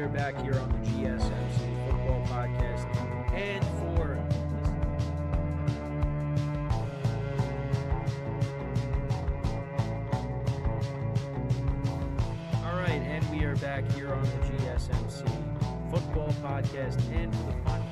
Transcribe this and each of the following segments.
are back here on the GSMC Football Podcast. And for all right, and we are back here on the GSMC Football Podcast. And for the final.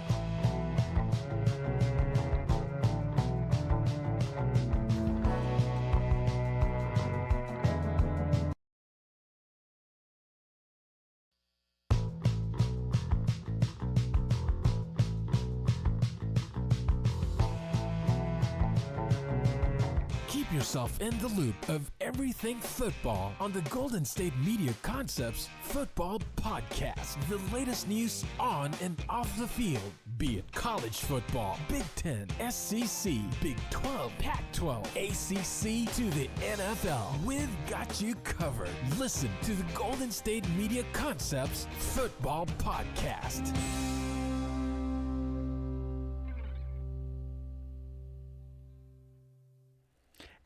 Keep yourself in the loop of everything football on the Golden State Media Concepts Football Podcast. The latest news on and off the field, be it college football, Big Ten, SEC, Big 12, Pac-12, ACC to the NFL. We've got you covered. Listen to the Golden State Media Concepts Football Podcast.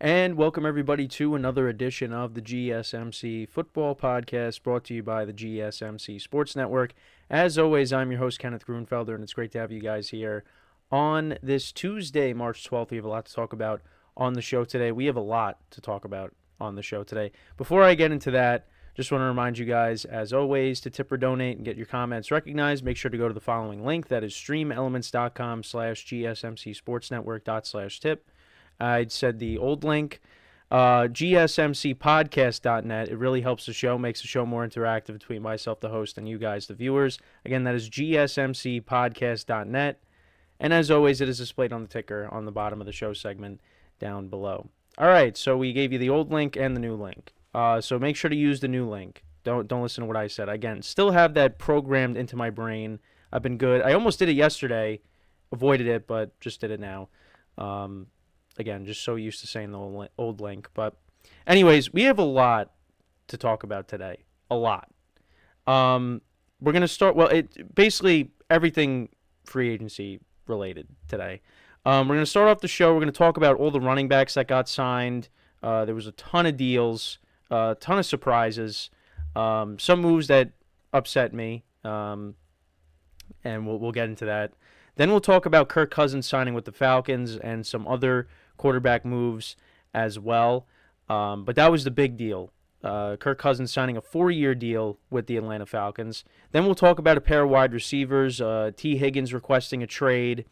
And welcome everybody to another edition of the GSMC Football Podcast, brought to you by the GSMC Sports Network. As always, I'm your host, Kenneth Grunfelder, and it's great to have you guys here on this Tuesday, March 12th. We have a lot to talk about on the show today. We have a lot to talk about on the show today. Before I get into that, just want to remind you guys, as always, to tip or donate and get your comments recognized. Make sure to go to the following link. That is streamelements.com/GSMCSportsNetwork./tip. I said the old link, GSMCpodcast.net. It really helps the show, makes the show more interactive between myself, the host, and you guys, the viewers. Again, that is GSMCpodcast.net. And as always, it is displayed on the ticker on the bottom of the show segment down below. All right, so we gave you the old link and the new link. So make sure to use the new link. Don't listen to what I said. Again, still have that programmed into my brain. I've been good. I almost did it yesterday, avoided it, but just did it now. Again, just so used to saying the old link. But anyways, we have a lot to talk about today. A lot. We're going to start, basically everything free agency related today. We're going to start off the show. We're going to talk about all the running backs that got signed. There was a ton of deals, a ton of surprises, some moves that upset me, and we'll get into that. Then we'll talk about Kirk Cousins signing with the Falcons and some other quarterback moves as well. But that was the big deal. Kirk Cousins signing a 4-year deal with the Atlanta Falcons. Then we'll talk about a pair of wide receivers, T. Higgins requesting a trade.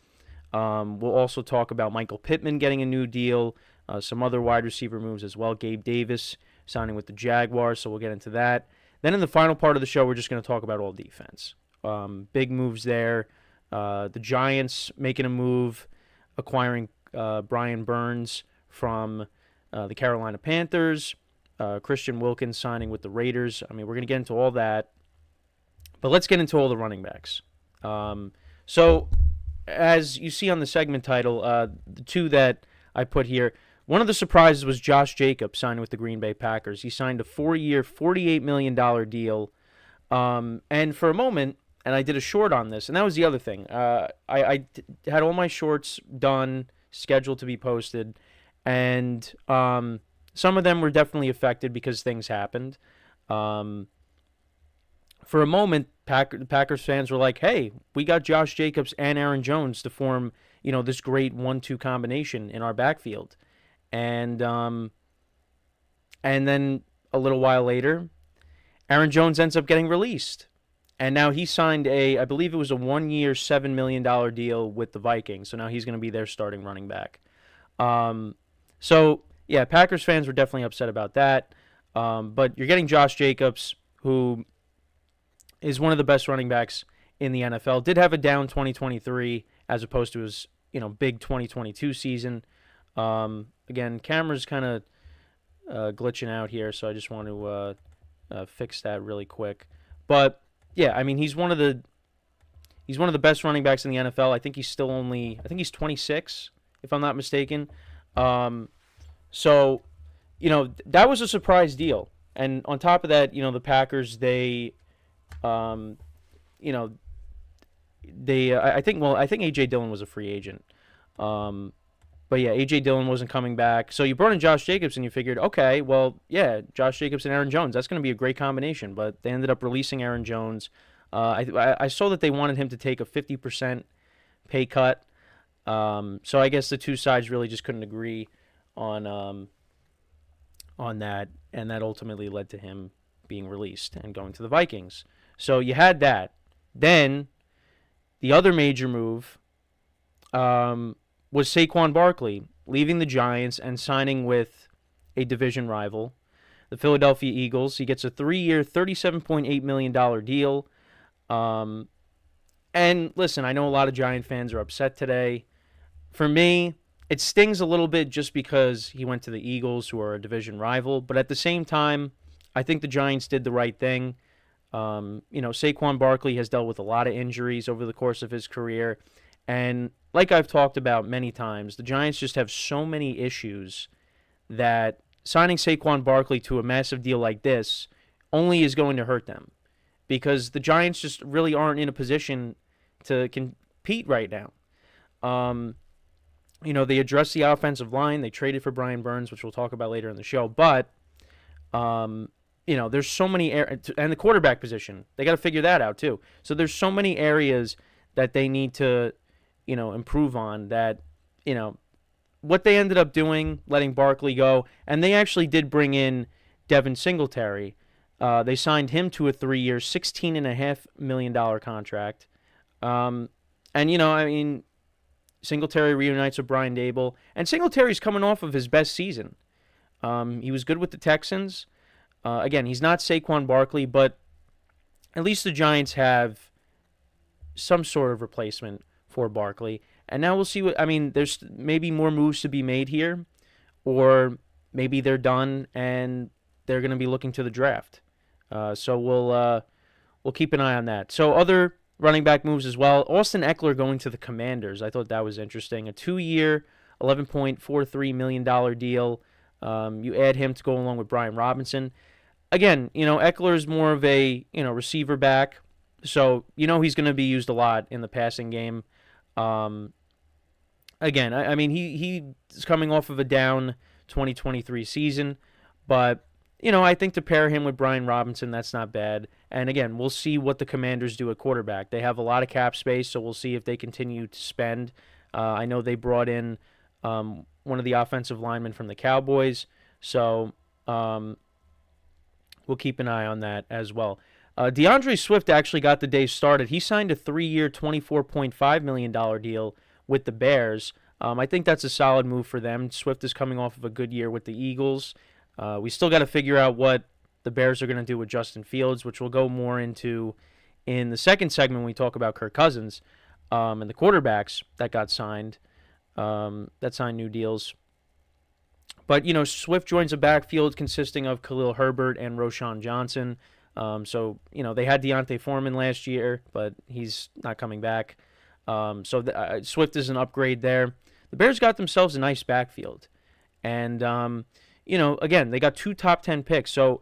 We'll also talk about Michael Pittman getting a new deal, some other wide receiver moves as well. Gabe Davis signing with the Jaguars, so we'll get into that. Then in the final part of the show, we're just going to talk about all defense. Big moves there. The Giants making a move, acquiring Brian Burns from the Carolina Panthers. Christian Wilkins signing with the Raiders. I mean, we're going to get into all that. But let's get into all the running backs. So, as you see on the segment title, the two that I put here, one of the surprises was Josh Jacobs signing with the Green Bay Packers. He signed a 4-year, $48 million deal. And for a moment, and I did a short on this, and that was the other thing. I had all my shorts done, scheduled to be posted, and some of them were definitely affected because things happened. For a moment, Packers fans were like, hey, we got Josh Jacobs and Aaron Jones to form, this great 1-2 combination in our backfield. And then a little while later, Aaron Jones ends up getting released. And now he signed I believe it was a 1-year, $7 million deal with the Vikings. So now he's going to be their starting running back. So, yeah, Packers fans were definitely upset about that. But you're getting Josh Jacobs, who is one of the best running backs in the NFL. Did have a down 2023 as opposed to his, big 2022 season. Again, camera's kind of glitching out here, so I just want to fix that really quick. But yeah, I mean, he's one of the best running backs in the NFL. I think he's 26, if I'm not mistaken. So, that was a surprise deal. And on top of that, the Packers, I think A.J. Dillon was a free agent. But yeah, A.J. Dillon wasn't coming back. So you brought in Josh Jacobs and you figured, okay, well, yeah, Josh Jacobs and Aaron Jones, that's going to be a great combination. But they ended up releasing Aaron Jones. I saw that they wanted him to take a 50% pay cut. So I guess the two sides really just couldn't agree on that, and that ultimately led to him being released and going to the Vikings. So you had that. Then the other major move was Saquon Barkley leaving the Giants and signing with a division rival, the Philadelphia Eagles. He gets a 3-year, $37.8 million deal. And listen, I know a lot of Giant fans are upset today. For me, it stings a little bit just because he went to the Eagles, who are a division rival. But at the same time, I think the Giants did the right thing. Saquon Barkley has dealt with a lot of injuries over the course of his career. And like I've talked about many times, the Giants just have so many issues that signing Saquon Barkley to a massive deal like this only is going to hurt them, because the Giants just really aren't in a position to compete right now. They addressed the offensive line. They traded for Brian Burns, which we'll talk about later in the show. But, there's so many and the quarterback position, they got to figure that out too. So there's so many areas that they need to, improve on that, what they ended up doing, letting Barkley go, and they actually did bring in Devin Singletary. They signed him to a 3-year, $16.5 million contract. Singletary reunites with Brian Daboll, and Singletary's coming off of his best season. He was good with the Texans. Again, he's not Saquon Barkley, but at least the Giants have some sort of replacement for Barkley. And now we'll see there's maybe more moves to be made here, or maybe they're done and they're going to be looking to the draft. So we'll keep an eye on that. So other running back moves as well. Austin Ekeler going to the Commanders. I thought that was interesting. A 2-year, $11.43 million deal. You add him to go along with Brian Robinson. Again, Ekeler is more of a receiver back, so he's going to be used a lot in the passing game. He's coming off of a down 2023 season, but I think to pair him with Brian Robinson, that's not bad. And again, we'll see what the Commanders do at quarterback. They have a lot of cap space, so we'll see if they continue to spend. I know they brought in one of the offensive linemen from the Cowboys, so we'll keep an eye on that as well. DeAndre Swift actually got the day started. He signed a 3-year, $24.5 million deal with the Bears. I think that's a solid move for them. Swift is coming off of a good year with the Eagles. We still got to figure out what the Bears are going to do with Justin Fields, which we'll go more into in the second segment when we talk about Kirk Cousins and the quarterbacks that got signed, that signed new deals. But, Swift joins a backfield consisting of Khalil Herbert and Roschon Johnson. They had Deontay Foreman last year, but he's not coming back. Swift is an upgrade there. The Bears got themselves a nice backfield. And, again, they got 2 top 10 picks. So,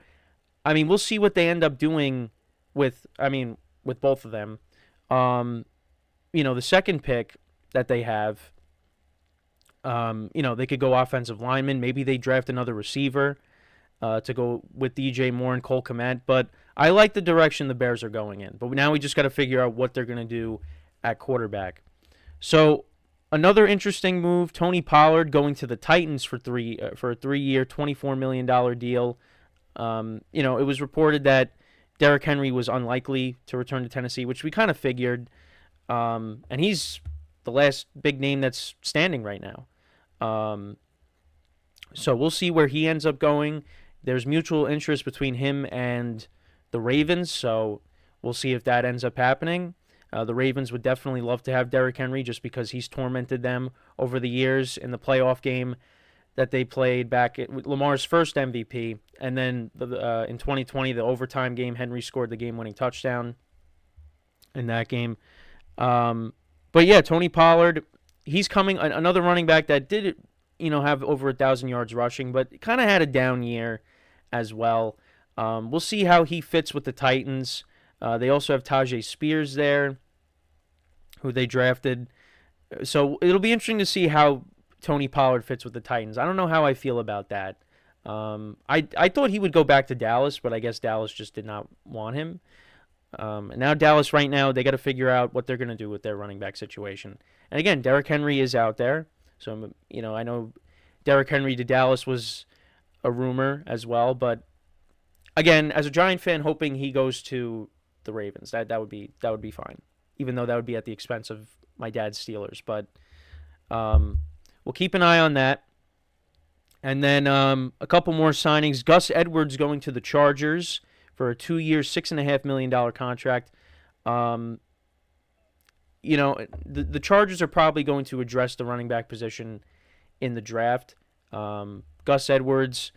we'll see what they end up doing with both of them. The second pick that they have, they could go offensive lineman. Maybe they draft another receiver to go with DJ Moore and Cole Kmet. But I like the direction the Bears are going in. But now we just got to figure out what they're going to do at quarterback. So another interesting move, Tony Pollard going to the Titans for a 3-year, $24 million deal. It was reported that Derrick Henry was unlikely to return to Tennessee, which we kind of figured. And he's the last big name that's standing right now. So we'll see where he ends up going. There's mutual interest between him and the Ravens, so we'll see if that ends up happening. The Ravens would definitely love to have Derrick Henry just because he's tormented them over the years in the playoff game that they played back at Lamar's first MVP. And then in 2020, the overtime game, Henry scored the game-winning touchdown in that game. But yeah, Tony Pollard, he's coming, another running back that did, have over 1,000 yards rushing, but kind of had a down year as well. We'll see how he fits with the Titans. They also have Tajay Spears there, who they drafted. So it'll be interesting to see how Tony Pollard fits with the Titans. I don't know how I feel about that. I thought he would go back to Dallas, but I guess Dallas just did not want him. And now Dallas right now, they got to figure out what they're going to do with their running back situation. And again, Derrick Henry is out there. So, I know Derrick Henry to Dallas was a rumor as well. But again, as a Giant fan, hoping he goes to the Ravens. That would be fine. Even though that would be at the expense of my dad's Steelers. But we'll keep an eye on that. And then a couple more signings. Gus Edwards going to the Chargers for a 2-year, $6.5 million contract. The Chargers are probably going to address the running back position in the draft. Gus Edwards,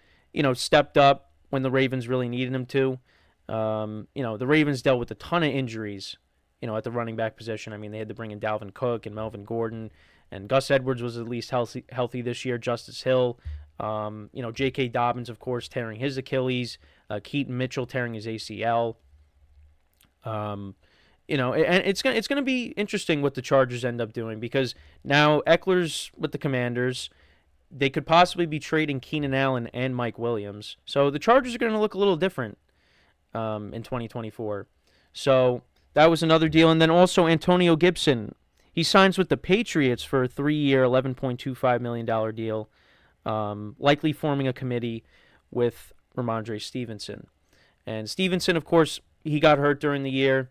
stepped up when the Ravens really needed him to. The Ravens dealt with a ton of injuries, at the running back position. I mean, they had to bring in Dalvin Cook and Melvin Gordon, and Gus Edwards was at least healthy this year. Justice Hill, J.K. Dobbins, of course, tearing his Achilles. Keaton Mitchell tearing his ACL. And it's gonna be interesting what the Chargers end up doing, because now Eckler's with the Commanders. They could possibly be trading Keenan Allen and Mike Williams. So the Chargers are going to look a little different in 2024. So that was another deal. And then also Antonio Gibson. He signs with the Patriots for a 3-year, $11.25 million deal, likely forming a committee with Ramondre Stevenson. And Stevenson, of course, he got hurt during the year.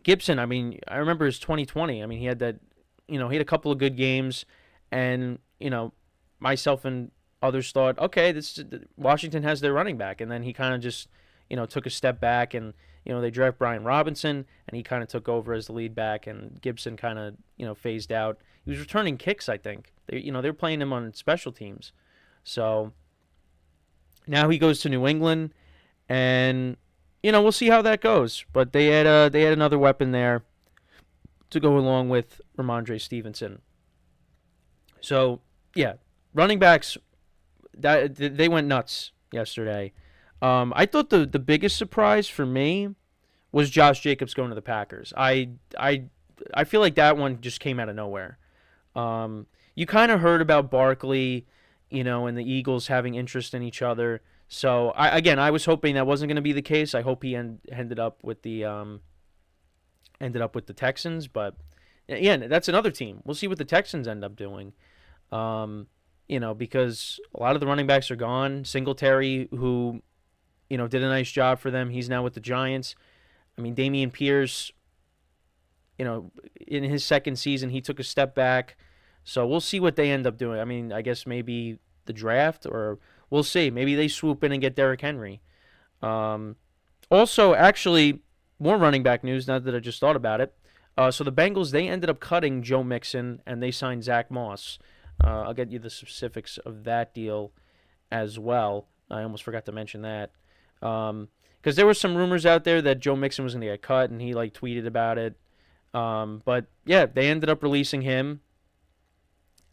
Gibson, I mean, I remember his 2020. I mean, he had that, he had a couple of good games, and, myself and others thought, okay, Washington has their running back. And then he kind of just, took a step back, and, they draft Brian Robinson, and he kind of took over as the lead back, and Gibson kind of, phased out. He was returning kicks, I think. They were playing him on special teams. So now he goes to New England, and, we'll see how that goes. But they had another weapon there to go along with Ramondre Stevenson. So, yeah, running backs, they went nuts yesterday. I thought the biggest surprise for me was Josh Jacobs going to the Packers. I feel like that one just came out of nowhere. You kind of heard about Barkley, and the Eagles having interest in each other. So, I was hoping that wasn't going to be the case. I hope he ended up with the Texans, but yeah, that's another team. We'll see what the Texans end up doing. Because a lot of the running backs are gone. Singletary, who, did a nice job for them, he's now with the Giants. I mean, Dameon Pierce, in his second season, he took a step back. So we'll see what they end up doing. I mean, I guess maybe the draft, or we'll see. Maybe they swoop in and get Derrick Henry. Also, actually, more running back news now that I just thought about it. So the Bengals, they ended up cutting Joe Mixon, and they signed Zach Moss. I'll get you the specifics of that deal as well. I almost forgot to mention that. Because there were some rumors out there that Joe Mixon was going to get cut, and he tweeted about it. But yeah, they ended up releasing him,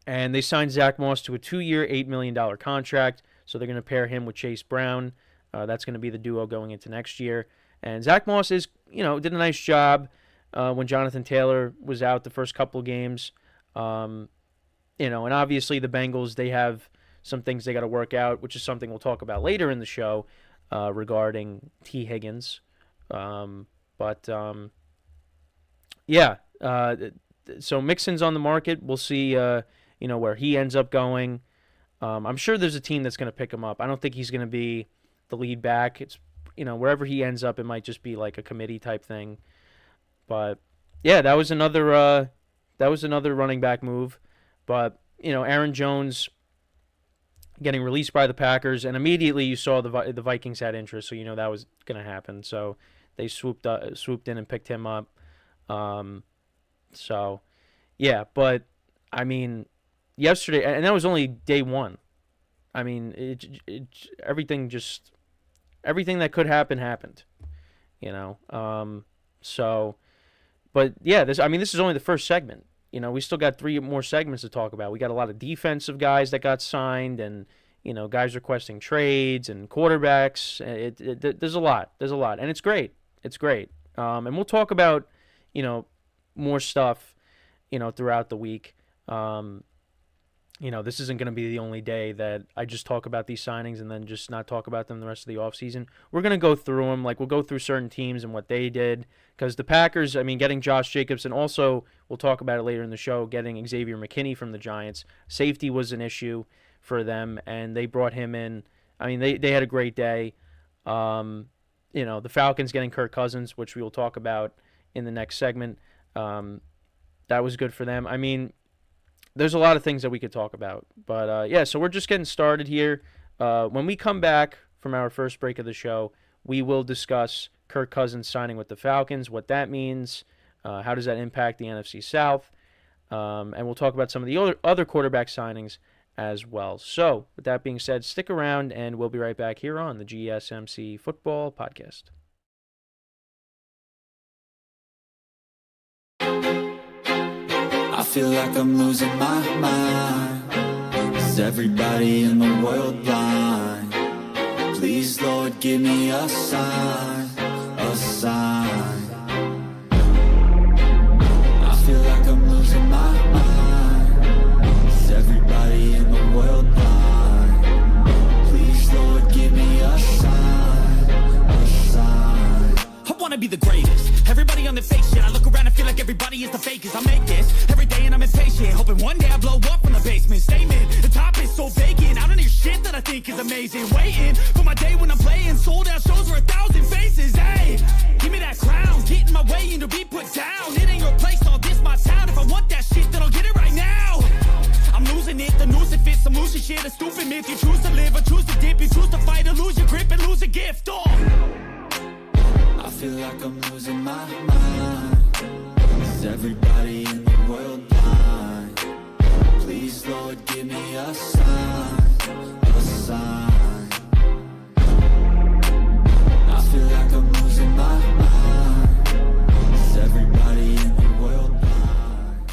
and they signed Zach Moss to a 2-year, $8 million contract. So they're going to pair him with Chase Brown. That's going to be the duo going into next year. And Zach Moss did a nice job when Jonathan Taylor was out the first couple of games. And obviously the Bengals, they have some things they got to work out, which is something we'll talk about later in the show regarding T. Higgins. So Mixon's on the market. We'll see, where he ends up going. I'm sure there's a team that's going to pick him up. I don't think he's going to be the lead back. It's, wherever he ends up, it might just be like a committee type thing. But yeah, that was another running back move. But, Aaron Jones getting released by the Packers, and immediately you saw the Vikings had interest, so that was going to happen. So they swooped in and picked him up. So yeah, but I mean, yesterday, and that was only day one. I mean, everything that could happen happened. So, but yeah, this is only the first segment. We still got 3 more segments to talk about. We got a lot of defensive guys that got signed, and guys requesting trades, and quarterbacks. There's a lot, and it's great. And we'll talk about more stuff throughout the week. this isn't going to be the only day that I just talk about these signings and then just not talk about them the rest of the offseason. We're going to go through them. Like, we'll go through certain teams and what they did. Because the Packers, getting Josh Jacobs, and also, we'll talk about it later in the show, getting Xavier McKinney from the Giants. Safety was an issue for them, and they brought him in. They had a great day. The Falcons getting Kirk Cousins, which we will talk about in the next segment. That was good for them. There's a lot of things that we could talk about. But, so we're just getting started here. When we come back from our first break of the show, we will discuss Kirk Cousins signing with the Falcons, what that means, how does that impact the NFC South, and we'll talk about some of the other quarterback signings as well. So, with that being said, stick around, and we'll be right back here on the GSMC Football Podcast. I feel like I'm losing my mind. Is everybody in the world blind? Please, Lord, give me a sign, a sign. I feel like I'm losing my mind. Is everybody in the world blind? Please, Lord, give me a sign, a sign. I wanna be the greatest. Everybody on the fake shit. I look around and feel like everybody is the fakest. I make this every day and I'm impatient, hoping one day I blow up from the basement. Statement, the top is so vacant. I don't hear shit that I think is amazing. Waiting for my day when I'm playing sold out shows for 1,000 faces. Hey, give me that crown, get in my way and to be put down. It ain't your place, all this my town. If I want that shit, then I'll get it right now. I'm losing it, the noose it fits. I'm losing shit, a stupid myth. You choose to live or choose to dip. You choose to fight or lose your grip and lose a gift. Oh, I feel like I'm losing my mind. Is everybody in the world blind? Please, Lord, give me a sign, a sign. I feel like I'm losing my mind. Is everybody in the world blind?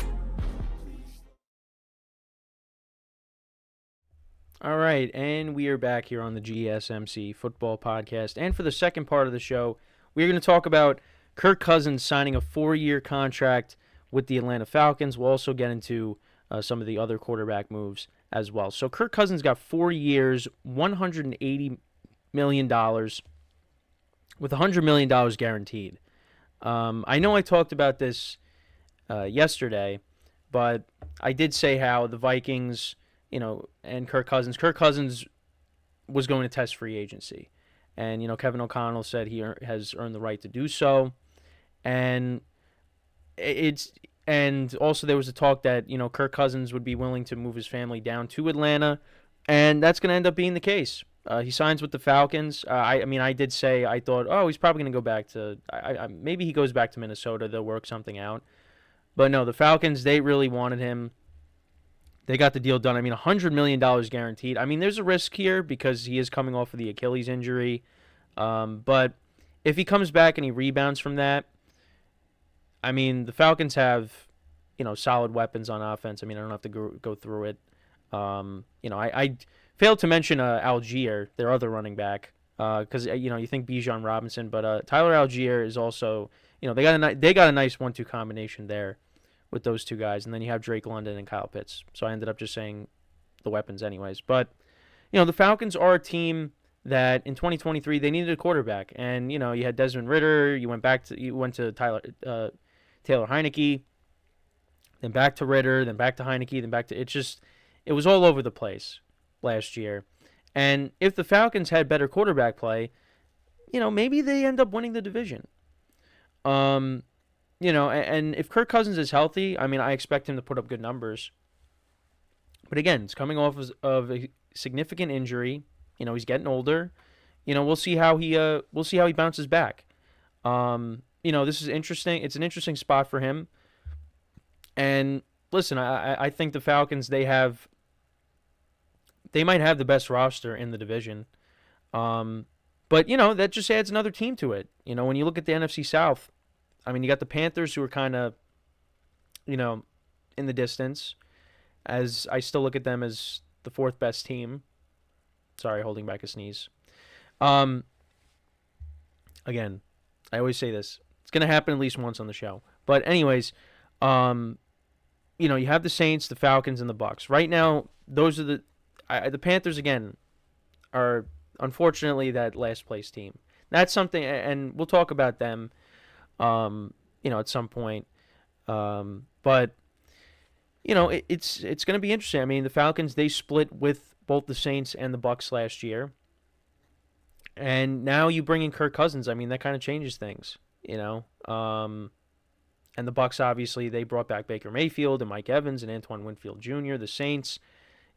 All right, and we are back here on the GSMC Football Podcast. And for the second part of the show, we're going to talk about Kirk Cousins signing a 4-year contract with the Atlanta Falcons. We'll also get into some of the other quarterback moves as well. So Kirk Cousins got 4 years, $180 million, with $100 million guaranteed. I know I talked about this yesterday, but I did say how the Vikings, and Kirk Cousins was going to test free agency. And, Kevin O'Connell said he has earned the right to do so. And also there was a talk that, Kirk Cousins would be willing to move his family down to Atlanta. And that's going to end up being the case. He signs with the Falcons. I did say I thought, he's probably going to go back to, maybe he goes back to Minnesota. They'll work something out. But no, the Falcons, they really wanted him. They got the deal done. $100 million guaranteed. There's a risk here because he is coming off of the Achilles injury. But if he comes back and he rebounds from that, the Falcons have, solid weapons on offense. I don't have to go through it. I failed to mention Algier, their other running back, because, you think Bijan Robinson. But Tyler Algier is also, they got a nice 1-2 combination there with those two guys, and then you have Drake London and Kyle Pitts. So I ended up just saying the weapons anyways. But, the Falcons are a team that in 2023 they needed a quarterback. And, you had Desmond Ridder, you went to Taylor Heineke, then back to Ridder, then back to Heineke, then back to it was all over the place last year. And if the Falcons had better quarterback play, maybe they end up winning the division. And if Kirk Cousins is healthy, I expect him to put up good numbers. But again, it's coming off of a significant injury. He's getting older. We'll see how he bounces back. This is interesting. It's an interesting spot for him. And listen, I think the Falcons, they might have the best roster in the division. But that just adds another team to it. When you look at the NFC South, you got the Panthers, who are kind of, in the distance, as I still look at them as the fourth best team. Sorry, holding back a sneeze. Again, I always say this. It's going to happen at least once on the show. But anyways, you have the Saints, the Falcons, and the Bucks. Right now, those are the Panthers again are unfortunately that last place team. That's something, and we'll talk about them, at some point. But it's going to be interesting. I mean, the Falcons, they split with both the Saints and the Bucks last year, and now you bring in Kirk Cousins. I mean, that kind of changes things, And the Bucks, obviously, they brought back Baker Mayfield and Mike Evans and Antoine Winfield Jr. The Saints,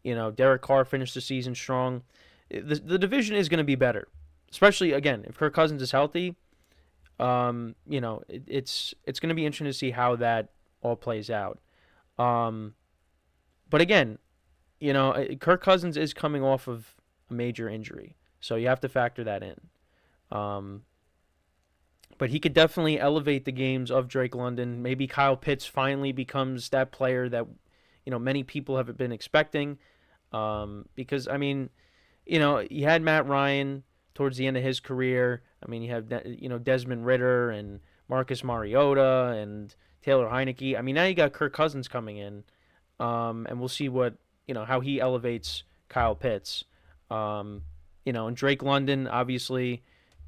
Derek Carr finished the season strong. The division is going to be better, especially, again, if Kirk Cousins is healthy. It's going to be interesting to see how that all plays out. But again, Kirk Cousins is coming off of a major injury, so you have to factor that in. But he could definitely elevate the games of Drake London. Maybe Kyle Pitts finally becomes that player that, many people have been expecting. Because, I mean, you had Matt Ryan towards the end of his career. I mean, you have, Desmond Ridder and Marcus Mariota and Taylor Heineke. I mean, now you got Kirk Cousins coming in. And we'll see what, how he elevates Kyle Pitts. And Drake London, obviously,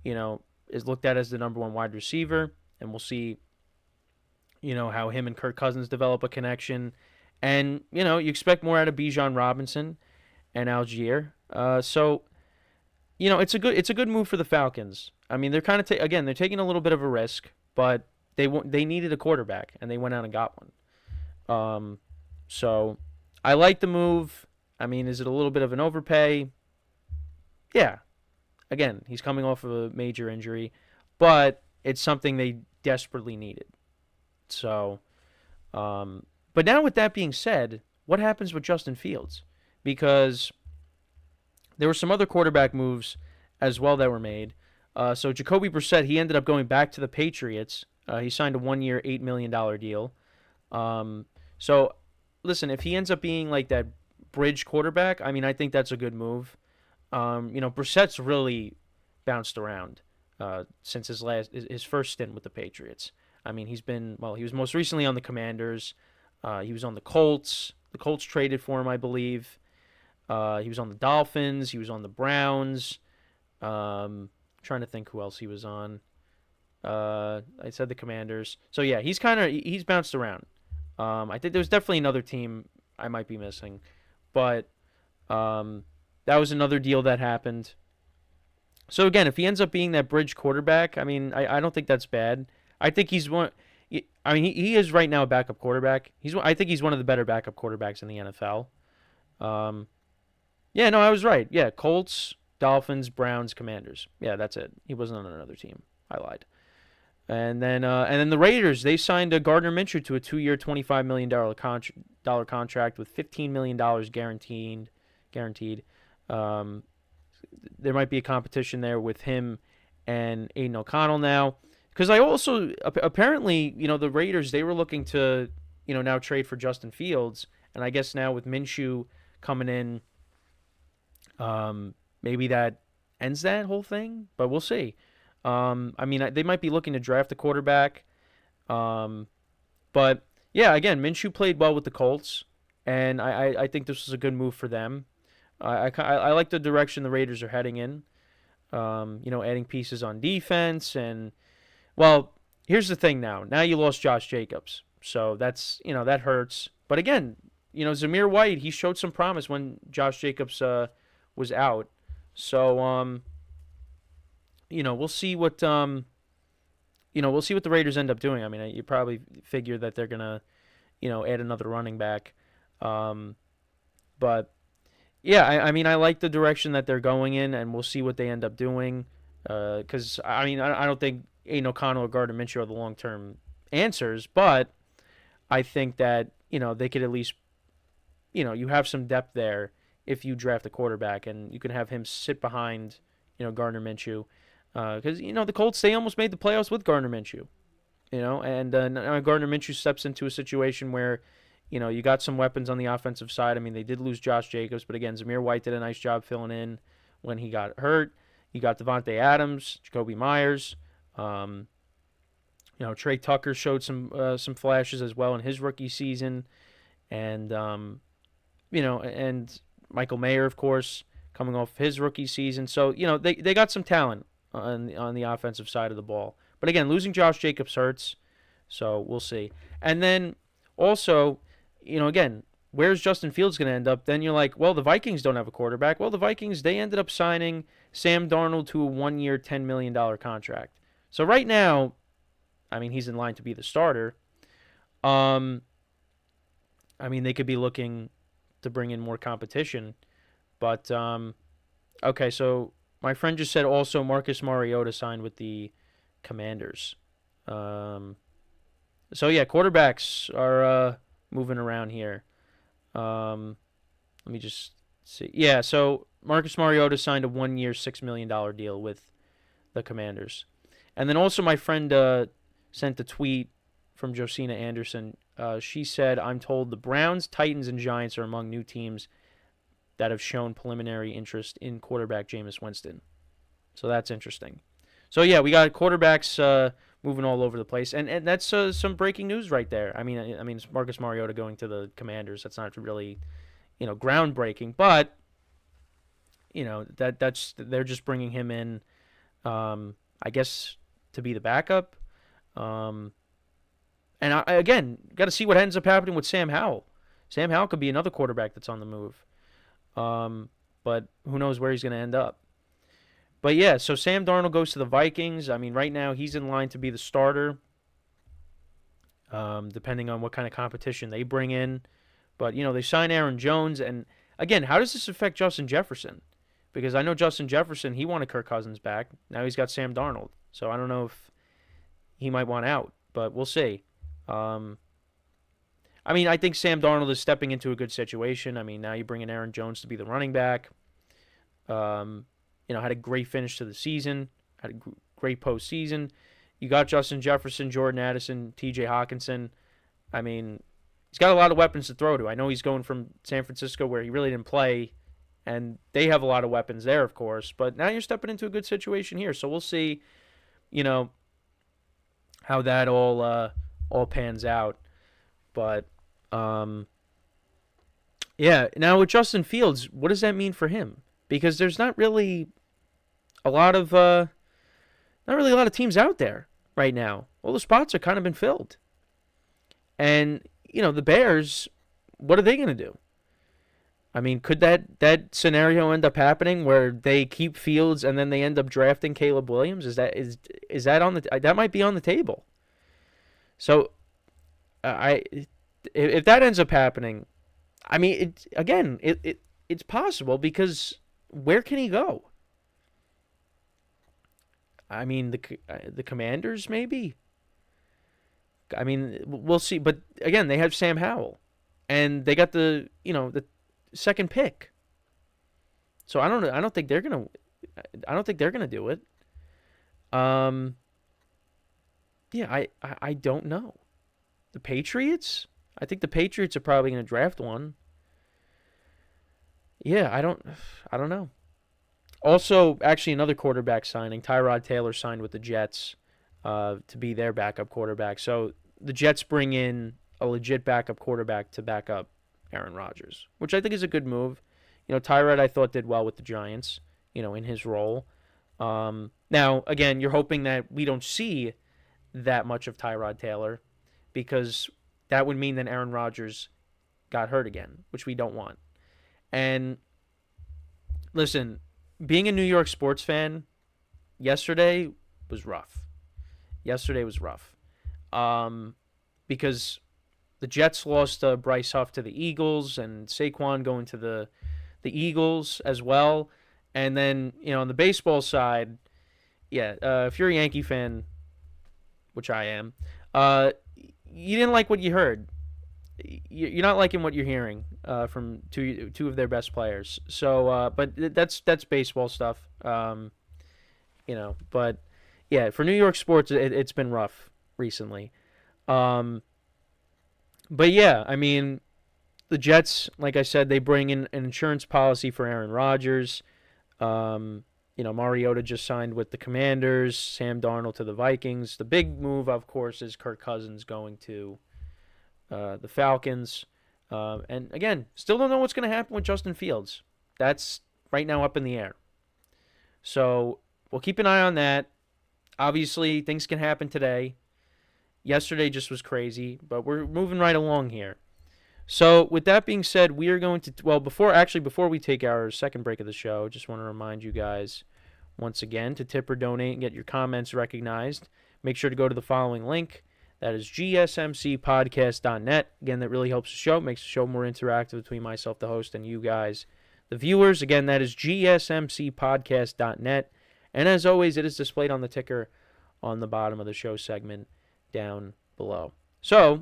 is looked at as the number one wide receiver, and we'll see, how him and Kirk Cousins develop a connection. And, you expect more out of Bijan Robinson and Algier. So, it's a good move for the Falcons. I mean, they're kind of, they're taking a little bit of a risk, but they needed a quarterback, and they went out and got one. So I like the move. I mean, is it a little bit of an overpay? Yeah. Again, he's coming off of a major injury, but it's something they desperately needed. So, but now with that being said, what happens with Justin Fields? Because there were some other quarterback moves as well that were made. So Jacoby Brissett, he ended up going back to the Patriots. He signed a 1-year, $8 million deal. So, listen, if he ends up being like that bridge quarterback, I mean, I think that's a good move. Brissett's really bounced around since his first stint with the Patriots. I mean, he was most recently on the Commanders. He was on the Colts. The Colts traded for him, I believe. He was on the Dolphins. He was on the Browns. Trying to think who else he was on. I said the Commanders. So yeah, he's bounced around. I think there's definitely another team I might be missing, but that was another deal that happened. So again, if he ends up being that bridge quarterback, I mean, I don't think that's bad. I think he's one. I mean, he is right now a backup quarterback. I think he's one of the better backup quarterbacks in the NFL. Yeah, no, I was right. Yeah, Colts, Dolphins, Browns, Commanders. Yeah, that's it. He wasn't on another team. I lied. And then the Raiders, they signed a Gardner Minshew to a 2-year, $25 million contract with $15 million guaranteed. There might be a competition there with him and Aiden O'Connell now. Because I also, apparently, the Raiders, they were looking to, now trade for Justin Fields. And I guess now with Minshew coming in, maybe that ends that whole thing. But we'll see. I mean, they might be looking to draft a quarterback. But, yeah, again, Minshew played well with the Colts. And I think this was a good move for them. I like the direction the Raiders are heading in. Adding pieces on defense. And, well, here's the thing now. Now you lost Josh Jacobs. So that's, that hurts. But, again, Zamir White, he showed some promise when Josh Jacobs was out. So, we'll see what we'll see what the Raiders end up doing. I mean, you probably figure that they're gonna, add another running back. But yeah, I mean, I like the direction that they're going in, and we'll see what they end up doing. Because I mean, I don't think Aiden O'Connell or Gardner Minshew are the long-term answers, but I think that they could at least, you have some depth there if you draft a quarterback, and you can have him sit behind, Gardner Minshew. Because, the Colts, they almost made the playoffs with Gardner Minshew. And now Gardner Minshew steps into a situation where, you got some weapons on the offensive side. I mean, they did lose Josh Jacobs, but again, Zamir White did a nice job filling in when he got hurt. You got Devontae Adams, Jacoby Myers. Trey Tucker showed some flashes as well in his rookie season. And, and Michael Mayer, of course, coming off his rookie season. So, they got some talent on the offensive side of the ball. But again, losing Josh Jacobs hurts, so we'll see. And then also, again, where's Justin Fields going to end up? Then you're like, well, the Vikings don't have a quarterback. Well, the Vikings, they ended up signing Sam Darnold to a 1-year, $10 million contract. So right now, he's in line to be the starter. They could be looking to bring in more competition. But, okay, so my friend just said also Marcus Mariota signed with the Commanders. So, yeah, quarterbacks are moving around here. Let me just see. Yeah, so Marcus Mariota signed a 1-year, $6 million deal with the Commanders. And then also my friend sent a tweet from Josina Anderson. She said, I'm told the Browns, Titans, and Giants are among new teams that have shown preliminary interest in quarterback Jameis Winston. So that's interesting. So, yeah, we got quarterbacks moving all over the place. And that's some breaking news right there. It's Marcus Mariota going to the Commanders. That's not really, groundbreaking. But, that's they're just bringing him in, I guess, to be the backup. And, again, got to see what ends up happening with Sam Howell. Sam Howell could be another quarterback that's on the move. But who knows where he's going to end up. But, yeah, so Sam Darnold goes to the Vikings. Right now he's in line to be the starter, depending on what kind of competition they bring in. But, they sign Aaron Jones. And, again, how does this affect Justin Jefferson? Because I know Justin Jefferson, he wanted Kirk Cousins back. Now he's got Sam Darnold. So I don't know if he might want out, but we'll see. I think Sam Darnold is stepping into a good situation. Now you bring in Aaron Jones to be the running back. Had a great finish to the season, had a great postseason. You got Justin Jefferson, Jordan Addison, T.J. Hawkinson. He's got a lot of weapons to throw to. I know he's going from San Francisco where he really didn't play, and they have a lot of weapons there, of course. But now you're stepping into a good situation here, so we'll see, how that all pans out. But yeah. Now with Justin Fields, what does that mean for him? Because there's not really a lot of teams out there right now. All the spots are kind of been filled. And, the Bears, what are they going to do? Could that scenario end up happening where they keep Fields and then they end up drafting Caleb Williams? Is that on the that might be on the table? So if that ends up happening, it's possible because where can he go? The Commanders maybe. We'll see. But again, they have Sam Howell, and they got the second pick. So I don't think they're gonna do it. Yeah, I don't know. The Patriots? I think the Patriots are probably gonna draft one. Yeah, I don't know. Also, actually, another quarterback signing. Tyrod Taylor signed with the Jets to be their backup quarterback. So the Jets bring in a legit backup quarterback to back up Aaron Rodgers, which I think is a good move. Tyrod, I thought, did well with the Giants, in his role. Now, again, you're hoping that we don't see that much of Tyrod Taylor because that would mean that Aaron Rodgers got hurt again, which we don't want. And listen, being a New York sports fan, yesterday was rough. Because the Jets lost Bryce Huff to the Eagles and Saquon going to the Eagles as well. And then, on the baseball side, if you're a Yankee fan, which I am, you didn't like what you heard. You're not liking what you're hearing from two of their best players. So, but that's baseball stuff. But yeah, for New York sports, it's been rough recently. But yeah, the Jets, like I said, they bring in an insurance policy for Aaron Rodgers. Mariota just signed with the Commanders, Sam Darnold to the Vikings. The big move, of course, is Kirk Cousins going to the Falcons. And again, still don't know what's going to happen with Justin Fields. That's right now up in the air. So we'll keep an eye on that. Obviously, things can happen today. Yesterday just was crazy, but we're moving right along here. So with that being said, we are going to, before we take our second break of the show, just want to remind you guys once again to tip or donate and get your comments recognized. Make sure to go to the following link. That is GSMCpodcast.net. Again, that really helps the show, makes the show more interactive between myself, the host, and you guys, the viewers. Again, that is GSMCpodcast.net. And as always, it is displayed on the ticker on the bottom of the show segment down below. So,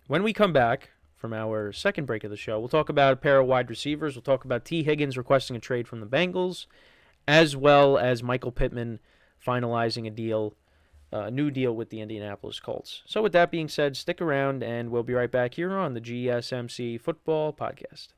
when we come back from our second break of the show, we'll talk about a pair of wide receivers. We'll talk about T. Higgins requesting a trade from the Bengals, as well as Michael Pittman finalizing a new deal with the Indianapolis Colts. So with that being said, stick around, and we'll be right back here on the GSMC Football Podcast.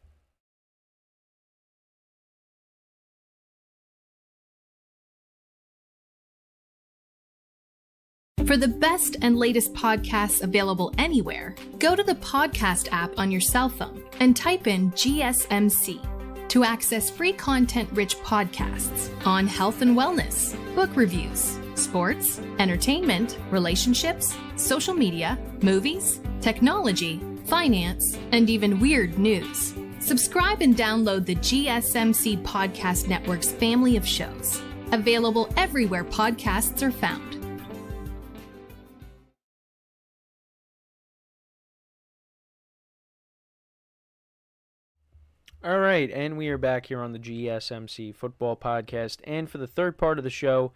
For the best and latest podcasts available anywhere, go to the podcast app on your cell phone and type in GSMC to access free content-rich podcasts on health and wellness, book reviews, sports, entertainment, relationships, social media, movies, technology, finance, and even weird news. Subscribe and download the GSMC Podcast Network's family of shows, available everywhere podcasts are found. All right, and we are back here on the GSMC Football Podcast. And for the third part of the show,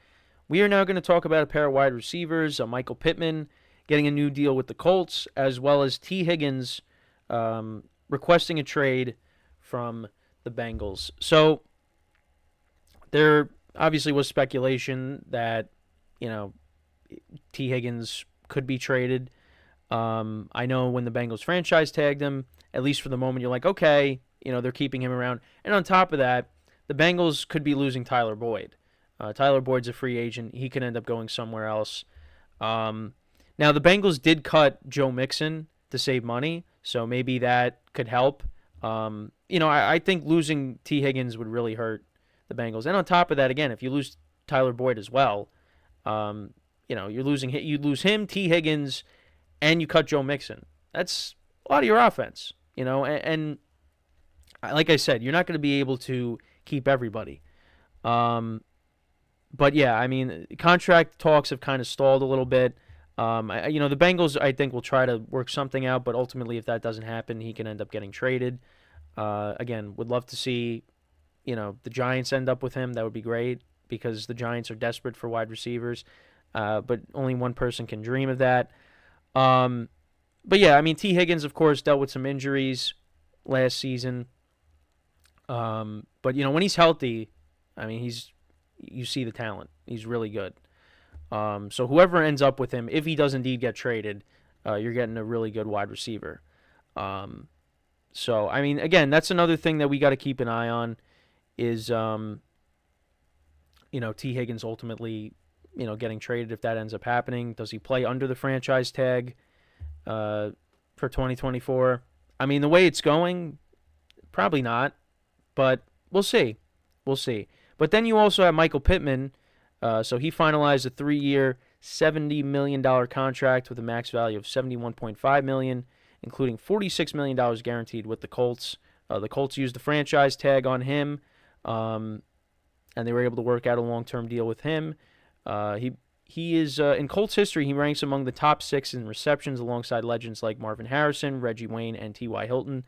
we are now going to talk about a pair of wide receivers, Michael Pittman getting a new deal with the Colts, as well as T. Higgins requesting a trade from the Bengals. So there obviously was speculation that, T. Higgins could be traded. I know when the Bengals franchise tagged him, at least for the moment, you're like, okay, they're keeping him around. And on top of that, the Bengals could be losing Tyler Boyd. Tyler Boyd's a free agent. He could end up going somewhere else. Now, the Bengals did cut Joe Mixon to save money, so maybe that could help. I think losing T. Higgins would really hurt the Bengals. And on top of that, again, if you lose Tyler Boyd as well, you lose him, T. Higgins, and you cut Joe Mixon. That's a lot of your offense, and like I said, you're not going to be able to keep everybody. But yeah, I mean, contract talks have kind of stalled a little bit. The Bengals, I think, will try to work something out, but ultimately, if that doesn't happen, he can end up getting traded. Again, would love to see, the Giants end up with him. That would be great because the Giants are desperate for wide receivers. But only one person can dream of that. But yeah, I mean, T. Higgins, of course, dealt with some injuries last season. But when he's healthy, I mean, you see the talent. He's really good. So whoever ends up with him, if he does indeed get traded, you're getting a really good wide receiver. So I mean, again, that's another thing that we got to keep an eye on is, T. Higgins ultimately, getting traded if that ends up happening. Does he play under the franchise tag, for 2024? I mean, the way it's going, probably not. But we'll see. But then you also have Michael Pittman. So he finalized a 3-year, $70 million contract with a max value of $71.5 million, including $46 million guaranteed with the Colts. The Colts used the franchise tag on him, and they were able to work out a long-term deal with him. He is in Colts history. He ranks among the top 6 in receptions, alongside legends like Marvin Harrison, Reggie Wayne, and T.Y. Hilton.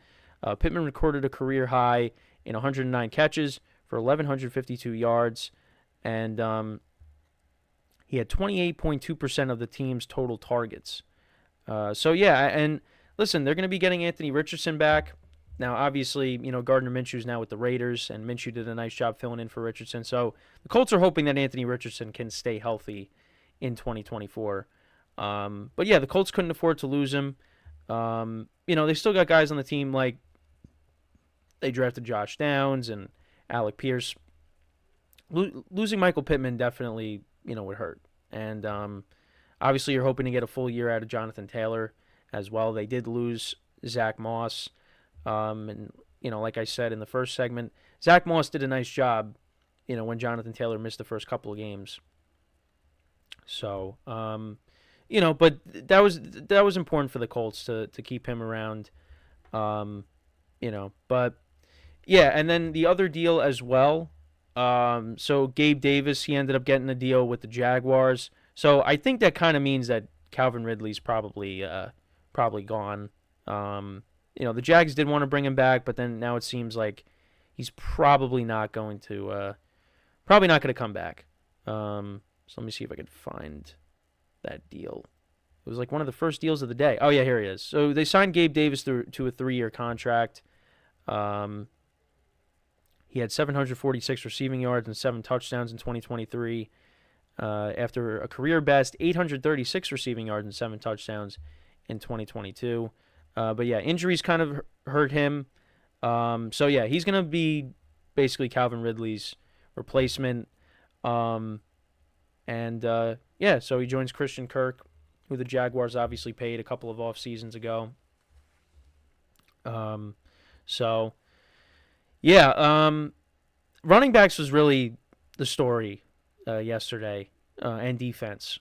Pittman recorded a career high in 109 catches for 1,152 yards, and he had 28.2% of the team's total targets. So yeah, and listen, they're going to be getting Anthony Richardson back. Now, obviously, Gardner Minshew's now with the Raiders, and Minshew did a nice job filling in for Richardson. So the Colts are hoping that Anthony Richardson can stay healthy in 2024. But yeah, the Colts couldn't afford to lose him. They still got guys on the team like they drafted Josh Downs and Alec Pierce. Losing Michael Pittman definitely, would hurt. And obviously you're hoping to get a full year out of Jonathan Taylor as well. They did lose Zach Moss. And, like I said in the first segment, Zach Moss did a nice job, when Jonathan Taylor missed the first couple of games. So, but that was important for the Colts to keep him around, but yeah, and then the other deal as well. So Gabe Davis, he ended up getting a deal with the Jaguars. So I think that kind of means that Calvin Ridley's probably gone. The Jags did want to bring him back, but then now it seems like he's probably not going to come back. So let me see if I can find that deal. It was like one of the first deals of the day. Oh yeah, here he is. So they signed Gabe Davis to a 3-year contract. He had 746 receiving yards and 7 touchdowns in 2023. After a career best 836 receiving yards and 7 touchdowns in 2022. But yeah, injuries kind of hurt him. So yeah, he's going to be basically Calvin Ridley's replacement. So he joins Christian Kirk, who the Jaguars obviously paid a couple of off seasons ago. Running backs was really the story yesterday, and defense,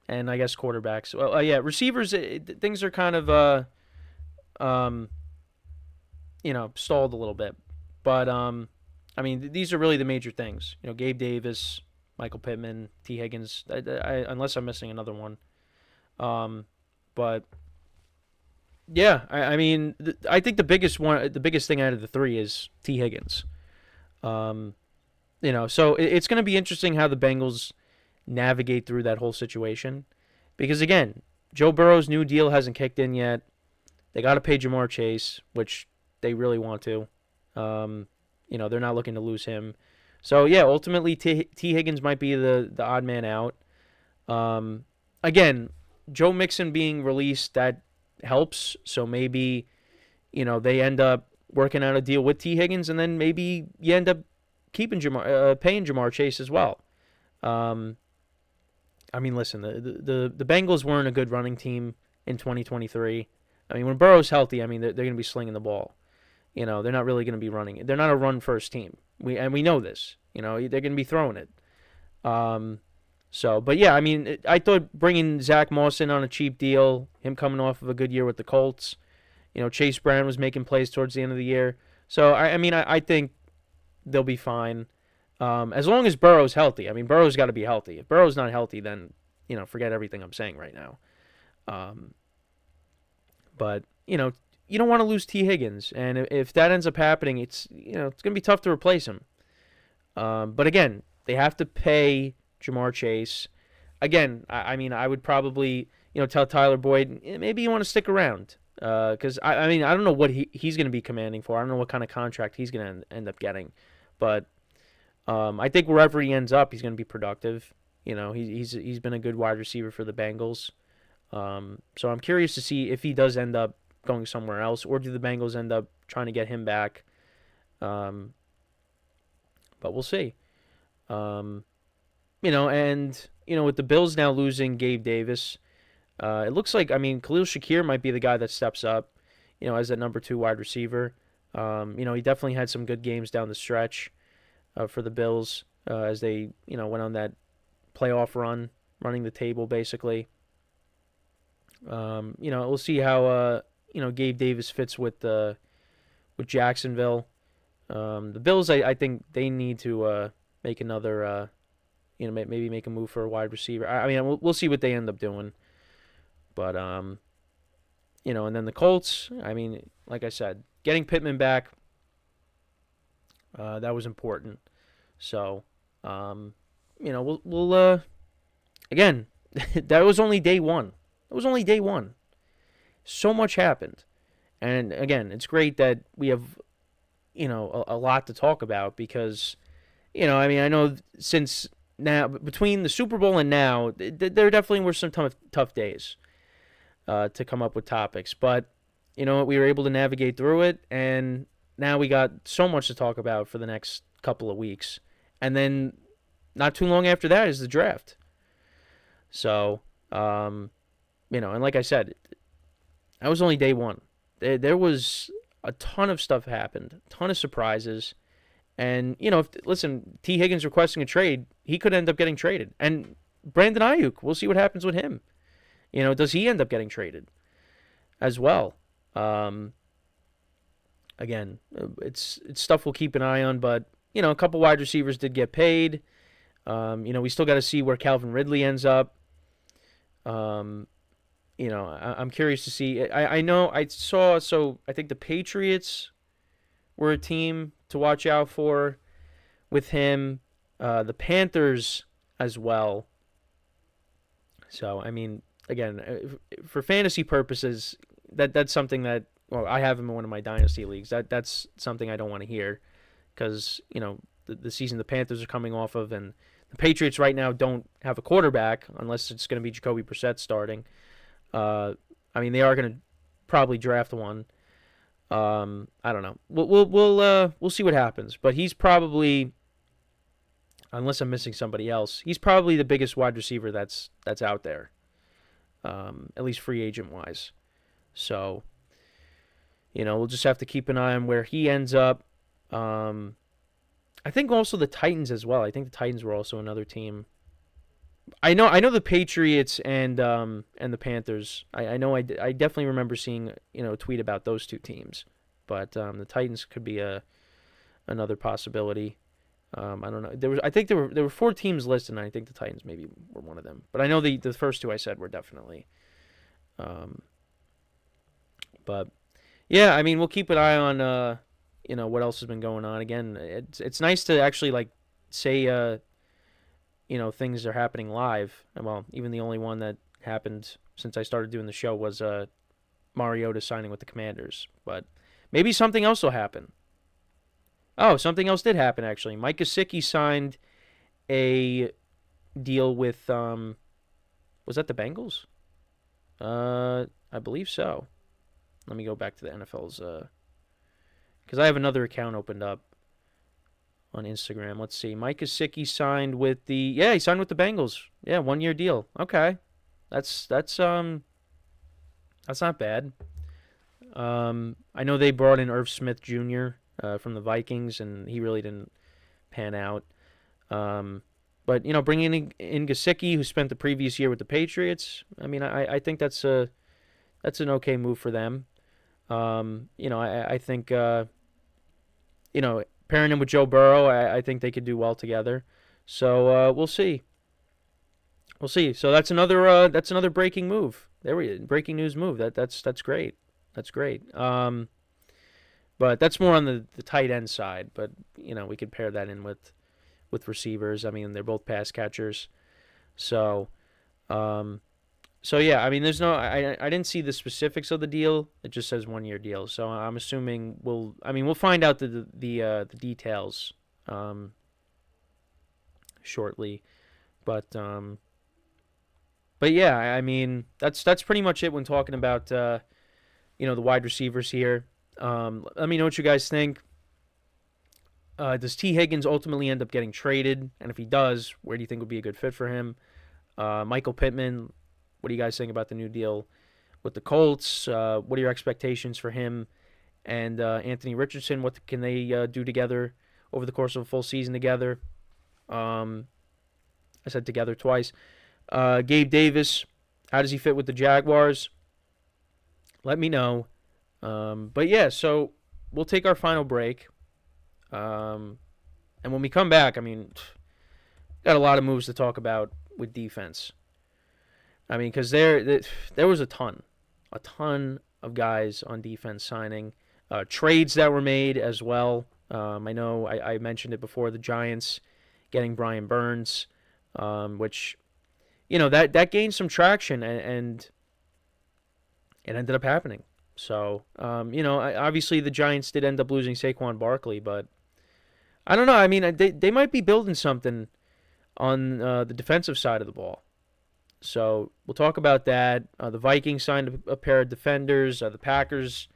and I guess quarterbacks. Well, receivers, things are kind of stalled a little bit, but these are really the major things. Gabe Davis, Michael Pittman, T. Higgins, unless I'm missing another one. But yeah, I think the biggest thing out of the three is T. Higgins. So it's going to be interesting how the Bengals navigate through that whole situation, because again, Joe Burrow's new deal hasn't kicked in yet. They got to pay Jamar Chase, which they really want to. They're not looking to lose him. So yeah, ultimately T. Higgins might be the odd man out. Again, Joe Mixon being released, that helps. So maybe, they end up working out a deal with T. Higgins, and then maybe you end up keeping paying Jamar Chase as well. Listen, the Bengals weren't a good running team in 2023. When Burrow's healthy, they're going to be slinging the ball. They're not really going to be running it. They're not a run-first team. We know this. They're going to be throwing it. But yeah, I thought bringing Zach Moss in on a cheap deal, him coming off of a good year with the Colts, Chase Brown was making plays towards the end of the year. So, I think they'll be fine. As long as Burrow's healthy. Burrow's got to be healthy. If Burrow's not healthy, then, forget everything I'm saying right now. But, you don't want to lose T. Higgins. And if that ends up happening, it's going to be tough to replace him. But again, they have to pay Jamar Chase. Again, I would probably, tell Tyler Boyd, maybe you want to stick around. Because, I don't know what he's going to be commanding for. I don't know what kind of contract he's going to end up getting. But I think wherever he ends up, he's going to be productive. He's been a good wide receiver for the Bengals. So I'm curious to see if he does end up going somewhere else, or do the Bengals end up trying to get him back. But we'll see. And with the Bills now losing Gabe Davis, it looks like, Khalil Shakir might be the guy that steps up, as that number 2 wide receiver. He definitely had some good games down the stretch for the Bills as they, went on that playoff run, running the table basically. We'll see how Gabe Davis fits with Jacksonville. The Bills, I think they need to make another, maybe make a move for a wide receiver. We'll see what they end up doing. But, and then the Colts, like I said, getting Pittman back, that was important. So, we'll again, that was only day one. So much happened. And again, it's great that we have, a lot to talk about because, I know since now, between the Super Bowl and now, there definitely were some tough days to come up with topics. But, we were able to navigate through it, and now we got so much to talk about for the next couple of weeks. And then not too long after that is the draft. So, and like I said, that was only day one. there was a ton of stuff happened, a ton of surprises. And, listen, T. Higgins requesting a trade, he could end up getting traded. And Brandon Ayuk, we'll see what happens with him. Does he end up getting traded as well? Again, it's stuff we'll keep an eye on, but, a couple wide receivers did get paid. We still got to see where Calvin Ridley ends up. I'm curious to see. I think the Patriots were a team to watch out for with him. The Panthers as well. So, again, for fantasy purposes, that's something that, I have him in one of my dynasty leagues. That's something I don't want to hear because, the season the Panthers are coming off of, and the Patriots right now don't have a quarterback unless it's going to be Jacoby Brissett starting. They are going to probably draft one. I don't know. We'll see what happens. But he's probably, unless I'm missing somebody else, he's probably the biggest wide receiver that's out there, at least free agent wise. So, we'll just have to keep an eye on where he ends up. I think also the Titans as well. I think the Titans were also another team. I know the Patriots and the Panthers. I know I definitely remember seeing a tweet about those two teams, but the Titans could be another possibility. I don't know. I think there were 4 teams listed, and I think the Titans maybe were one of them. But I know the first 2 I said were definitely. But yeah, we'll keep an eye on what else has been going on. Again, it's nice to actually say things are happening live. Well, even the only one that happened since I started doing the show was Mariota signing with the Commanders. But maybe something else will happen. Oh, something else did happen, actually. Mike Gesicki signed a deal with, was that the Bengals? I believe so. Let me go back to the NFL's, because I have another account opened up on Instagram. Let's see. Mike Gesicki signed with he signed with the Bengals. Yeah, 1-year deal. Okay. That's not bad. I know they brought in Irv Smith Jr. From the Vikings, and he really didn't pan out. But bringing in Gesicki, who spent the previous year with the Patriots, I think that's an okay move for them. I think pairing him with Joe Burrow, I think they could do well together. So we'll see. We'll see. So that's another breaking move. Breaking news move. That's great. That's great. But that's more on the tight end side. But we could pair that in with receivers. They're both pass catchers. So yeah. There's no. I didn't see the specifics of the deal. It just says 1-year deal. So I'm assuming we'll find out the details shortly. But yeah. That's pretty much it when talking about the wide receivers here. Let me know what you guys think. Does T. Higgins ultimately end up getting traded? And if he does, where do you think would be a good fit for him? Michael Pittman, what do you guys think about the new deal with the Colts? What are your expectations for him and Anthony Richardson? What can they do together over the course of a full season together? I said together twice. Gabe Davis, how does he fit with the Jaguars? Let me know. But yeah, so we'll take our final break. And when we come back, got a lot of moves to talk about with defense. Because there was a ton of guys on defense signing. Trades that were made as well. I know I mentioned it before, the Giants getting Brian Burns, which, that gained some traction and it ended up happening. So, obviously the Giants did end up losing Saquon Barkley, but I don't know. They might be building something on the defensive side of the ball. So we'll talk about that. The Vikings signed a pair of defenders. The Packers,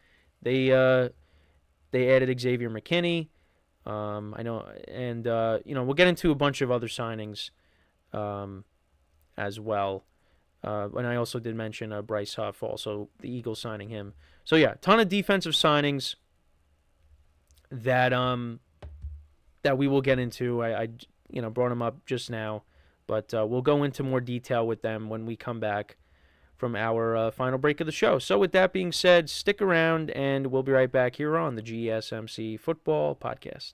they added Xavier McKinney. I know, and we'll get into a bunch of other signings as well. And I also did mention Bryce Huff, also the Eagles signing him. So yeah, ton of defensive signings that we will get into. I brought them up just now, but we'll go into more detail with them when we come back from our final break of the show. So with that being said, stick around, and we'll be right back here on the GSMC Football Podcast.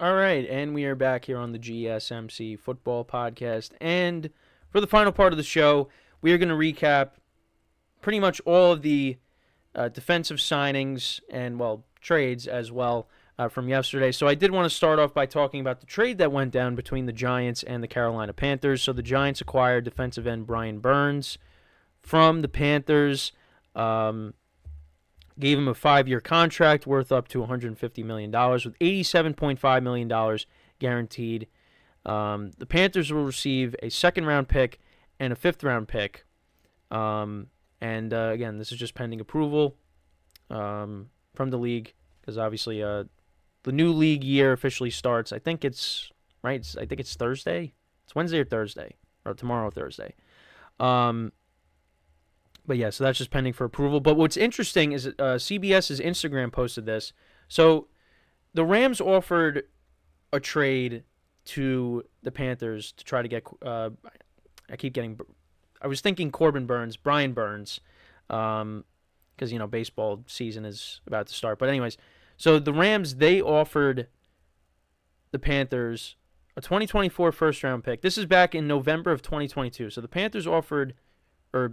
All right, and we are back here on the GSMC Football Podcast. And for the final part of the show, we are going to recap pretty much all of the defensive signings and, well, trades as well from yesterday. So I did want to start off by talking about the trade that went down between the Giants and the Carolina Panthers. So the Giants acquired defensive end Brian Burns from the Panthers. Gave him a 5-year contract worth up to $150 million with $87.5 million guaranteed. The Panthers will receive a second-round pick and a fifth-round pick. Again, this is just pending approval from the league because obviously the new league year officially starts. I think it's Thursday. It's Wednesday or Thursday, or tomorrow Thursday. But yeah, so that's just pending for approval. But what's interesting is CBS's Instagram posted this. So the Rams offered a trade to the Panthers to try to get. I was thinking Brian Burns, because baseball season is about to start. But anyways, so the Rams, they offered the Panthers a 2024 first round pick. This is back in November of 2022. So the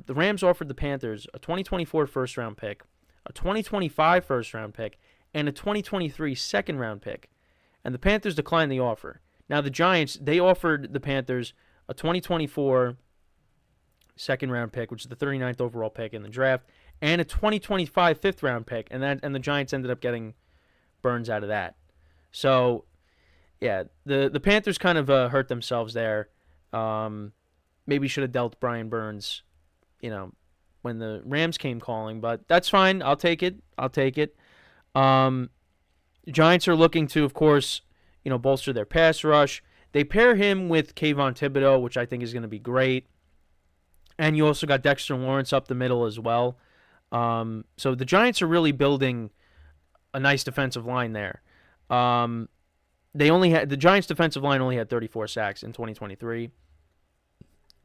Rams offered the Panthers a 2024 first-round pick, a 2025 first-round pick, and a 2023 second-round pick. And the Panthers declined the offer. Now, the Giants, they offered the Panthers a 2024 second-round pick, which is the 39th overall pick in the draft, and a 2025 fifth-round pick, and the Giants ended up getting Burns out of that. So, yeah, the Panthers kind of hurt themselves there. Maybe should have dealt Brian Burns when the Rams came calling, but that's fine. I'll take it. Giants are looking to, of course, bolster their pass rush. They pair him with Kayvon Thibodeau, which I think is going to be great. And you also got Dexter Lawrence up the middle as well. So the Giants are really building a nice defensive line there. The Giants' defensive line only had 34 sacks in 2023.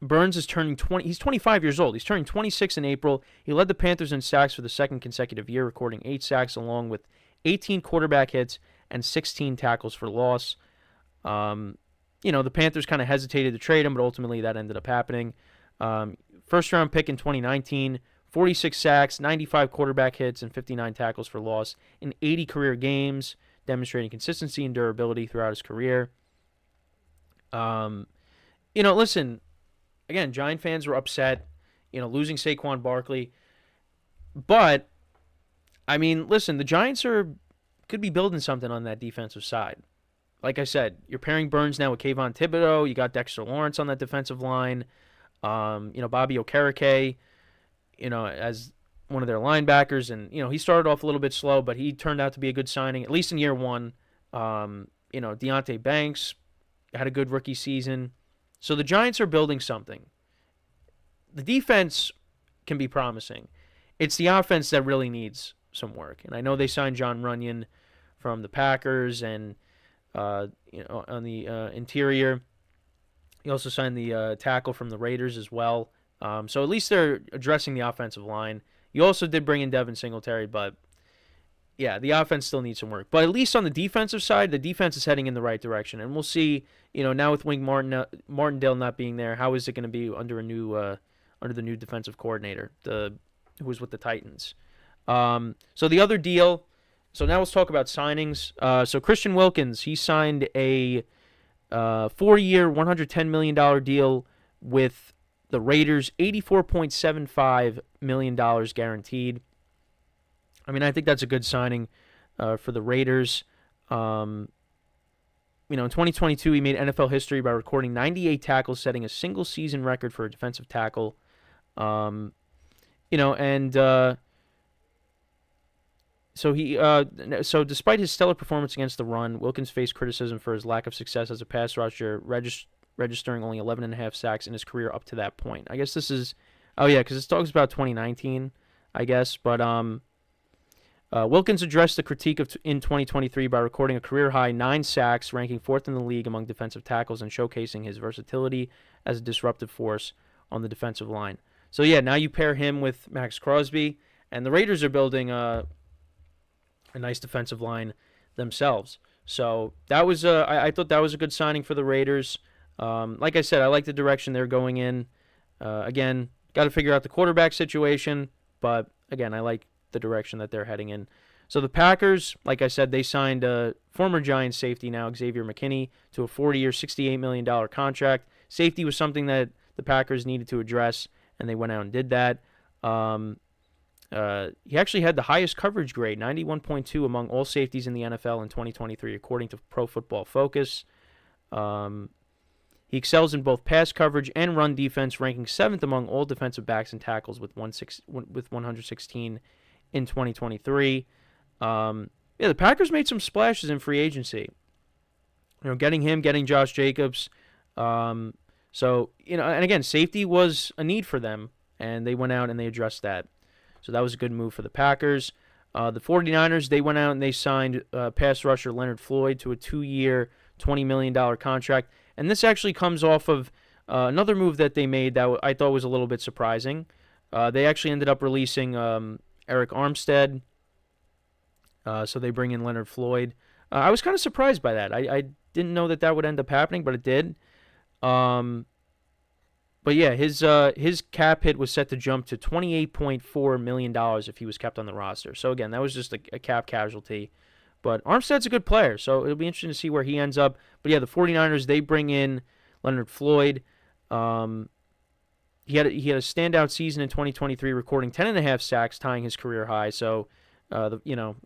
Burns is turning 20. He's 25 years old. He's turning 26 in April. He led the Panthers in sacks for the second consecutive year, recording 8 sacks along with 18 quarterback hits and 16 tackles for loss. The Panthers kind of hesitated to trade him, but ultimately that ended up happening. First-round pick in 2019, 46 sacks, 95 quarterback hits, and 59 tackles for loss in 80 career games, demonstrating consistency and durability throughout his career. Listen, again, Giant fans were upset, losing Saquon Barkley. But, listen, the Giants could be building something on that defensive side. Like I said, you're pairing Burns now with Kayvon Thibodeau. You got Dexter Lawrence on that defensive line. Bobby Okereke, as one of their linebackers. And, he started off a little bit slow, but he turned out to be a good signing, at least in year one. Deonte Banks had a good rookie season. So the Giants are building something. The defense can be promising. It's the offense that really needs some work. And I know they signed John Runyon from the Packers and on the interior. He also signed the tackle from the Raiders as well. So at least they're addressing the offensive line. You also did bring in Devin Singletary, but yeah, the offense still needs some work. But at least on the defensive side, the defense is heading in the right direction. And we'll see, now with Wink Martindale not being there, how is it going to be under the new defensive coordinator, who was with the Titans. So the other deal, so now let's talk about signings. So Christian Wilkins, he signed a 4-year, $110 million deal with the Raiders, $84.75 million guaranteed. I mean, I think that's a good signing for the Raiders. In 2022, he made NFL history by recording 98 tackles, setting a single-season record for a defensive tackle. So despite his stellar performance against the run, Wilkins faced criticism for his lack of success as a pass rusher, registering only 11.5 sacks in his career up to that point. I guess this is, because it talks about 2019, I guess, but Wilkins addressed the critique in 2023 by recording a career-high 9 sacks, ranking 4th in the league among defensive tackles and showcasing his versatility as a disruptive force on the defensive line. So, yeah, now you pair him with Max Crosby, and the Raiders are building a nice defensive line themselves. So that was I thought that was a good signing for the Raiders. Like I said, I like the direction they're going in. Again, got to figure out the quarterback situation, but, again, I like the direction that they're heading in. So the Packers, like I said, they signed a former Giants safety now, Xavier McKinney, to a 40-year, $68 million contract. Safety was something that the Packers needed to address, and they went out and did that. He actually had the highest coverage grade, 91.2 among all safeties in the NFL in 2023, according to Pro Football Focus. He excels in both pass coverage and run defense, ranking 7th among all defensive backs and tackles with 116 in 2023. The Packers made some splashes in free agency. Getting Josh Jacobs. And again, safety was a need for them, and they went out and they addressed that. So that was a good move for the Packers. The 49ers, they went out and they signed pass rusher Leonard Floyd to a 2-year, $20 million contract. And this actually comes off of another move that they made that I thought was a little bit surprising. They actually ended up releasing Eric Armstead. So they bring in Leonard Floyd. I was kind of surprised by that. I didn't know that would end up happening, but it did. But yeah, his cap hit was set to jump to $28.4 million if he was kept on the roster. So again, that was just a cap casualty. But Armstead's a good player, so it'll be interesting to see where he ends up. But yeah, the 49ers, they bring in Leonard Floyd. He had a standout season in 2023, recording 10.5 sacks, tying his career high. So, and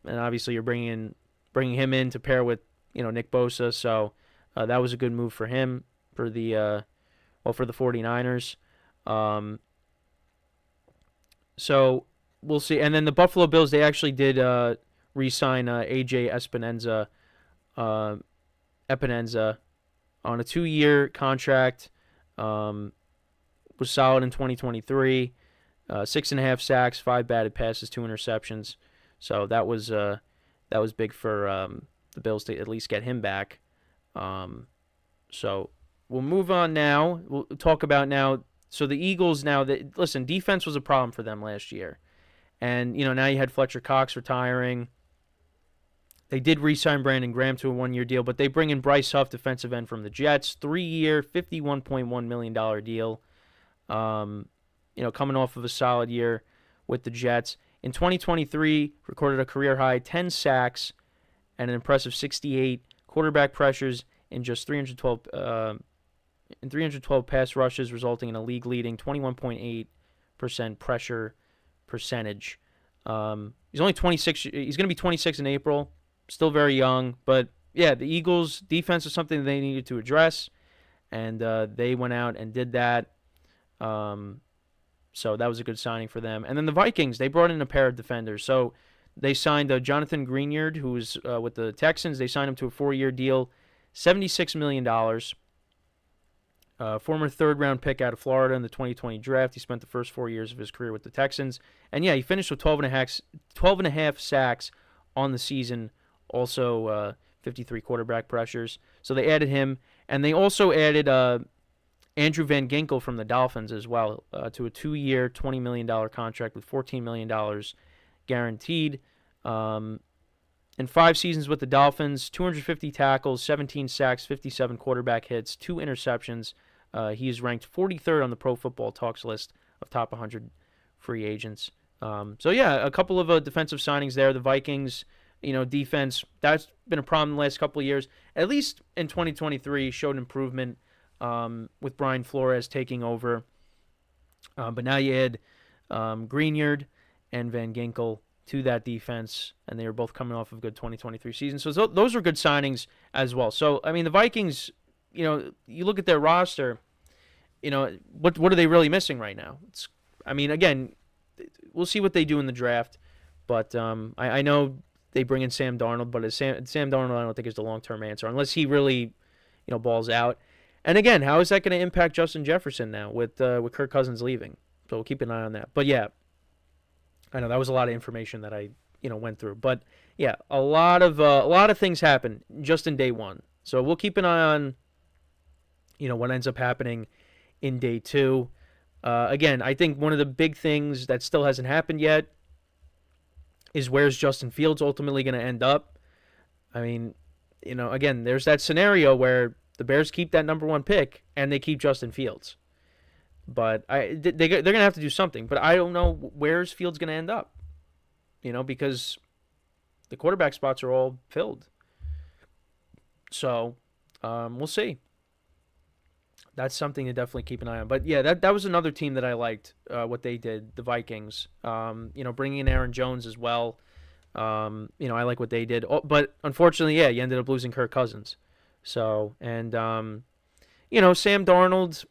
obviously you're bringing him in to pair with Nick Bosa. So that was a good move for him for the 49ers. So we'll see. And then the Buffalo Bills, they actually did re-sign AJ Epinenza on a 2-year contract. Was solid in 2023. 6.5 sacks, 5 batted passes, 2 interceptions. So that was big for the Bills to at least get him back. So we'll move on now. We'll talk about now. So the Eagles now, defense was a problem for them last year. And, now you had Fletcher Cox retiring. They did re-sign Brandon Graham to a 1-year deal, but they bring in Bryce Huff, defensive end from the Jets, 3-year, $51.1 million deal. Coming off of a solid year with the Jets. In 2023, recorded a career-high 10 sacks and an impressive 68 quarterback pressures in just 312 pass rushes, resulting in a league-leading 21.8% pressure percentage. He's only 26. He's going to be 26 in April. Still very young, but yeah, the Eagles' defense was something they needed to address, and they went out and did that. So that was a good signing for them. And then the Vikings, they brought in a pair of defenders. So they signed Jonathan Greenard, who was with the Texans. They signed him to a 4-year deal, $76 million. Former third-round pick out of Florida in the 2020 draft. He spent the first 4 years of his career with the Texans. And, yeah, he finished with 12.5 sacks on the season. Also 53 quarterback pressures. So they added him. And they also added Andrew Van Ginkel from the Dolphins as well to a 2-year, $20 million contract with $14 million guaranteed. In 5 seasons with the Dolphins, 250 tackles, 17 sacks, 57 quarterback hits, 2 interceptions. He is ranked 43rd on the Pro Football Talks list of top 100 free agents. So, yeah, a couple of defensive signings there. The Vikings, defense, that's been a problem the last couple of years. At least in 2023, showed improvement with Brian Flores taking over. But now you add Greenyard and Van Ginkel to that defense, and they were both coming off of a good 2023 season. So those are good signings as well. So, I mean, the Vikings, you look at their roster, what are they really missing right now? Again, we'll see what they do in the draft, but I know they bring in Sam Darnold, but Sam Darnold I don't think is the long-term answer, unless he really, balls out. And again, how is that going to impact Justin Jefferson now with Kirk Cousins leaving? So we'll keep an eye on that. But yeah, I know that was a lot of information that I went through, but yeah, a lot of things happen just in day one. So we'll keep an eye on what ends up happening in day 2. Again, I think one of the big things that still hasn't happened yet is where's Justin Fields ultimately going to end up. I mean, again, there's that scenario where the Bears keep that number 1 pick and they keep Justin Fields. But they're going to have to do something. But I don't know where's Fields going to end up. Because the quarterback spots are all filled. So we'll see. That's something to definitely keep an eye on. But yeah, that was another team that I liked what they did, the Vikings. Bringing in Aaron Jones as well. I like what they did. But unfortunately, yeah, you ended up losing Kirk Cousins. So, and, Sam Darnold,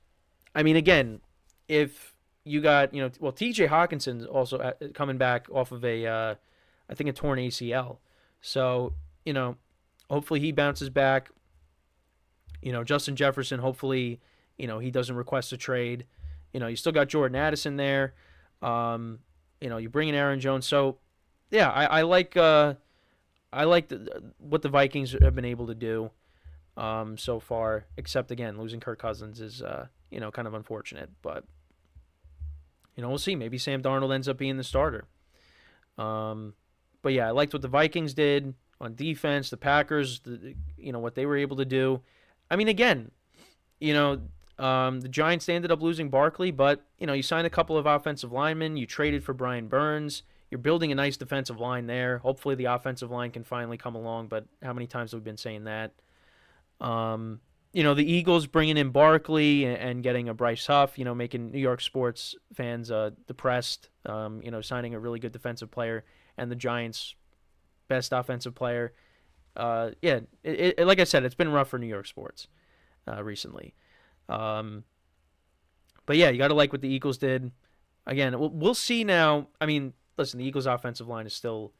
I mean, again, if you got, TJ Hawkinson's also coming back off of I think a torn ACL. So, hopefully he bounces back. Justin Jefferson, hopefully, he doesn't request a trade. You still got Jordan Addison there. You bring in Aaron Jones. So, yeah, I like what the Vikings have been able to do so far, except, again, losing Kirk Cousins is, kind of unfortunate. But, we'll see. Maybe Sam Darnold ends up being the starter. But, yeah, I liked what the Vikings did on defense, the Packers, what they were able to do. I mean, again, the Giants, they ended up losing Barkley, but, you signed a couple of offensive linemen. You traded for Brian Burns. You're building a nice defensive line there. Hopefully the offensive line can finally come along, but how many times have we been saying that? The Eagles bringing in Barkley and getting a Bryce Huff, making New York sports fans depressed, signing a really good defensive player, and the Giants' best offensive player. Like I said, it's been rough for New York sports recently. But yeah, you got to like what the Eagles did. Again, we'll see now. I mean, listen, the Eagles' offensive line is still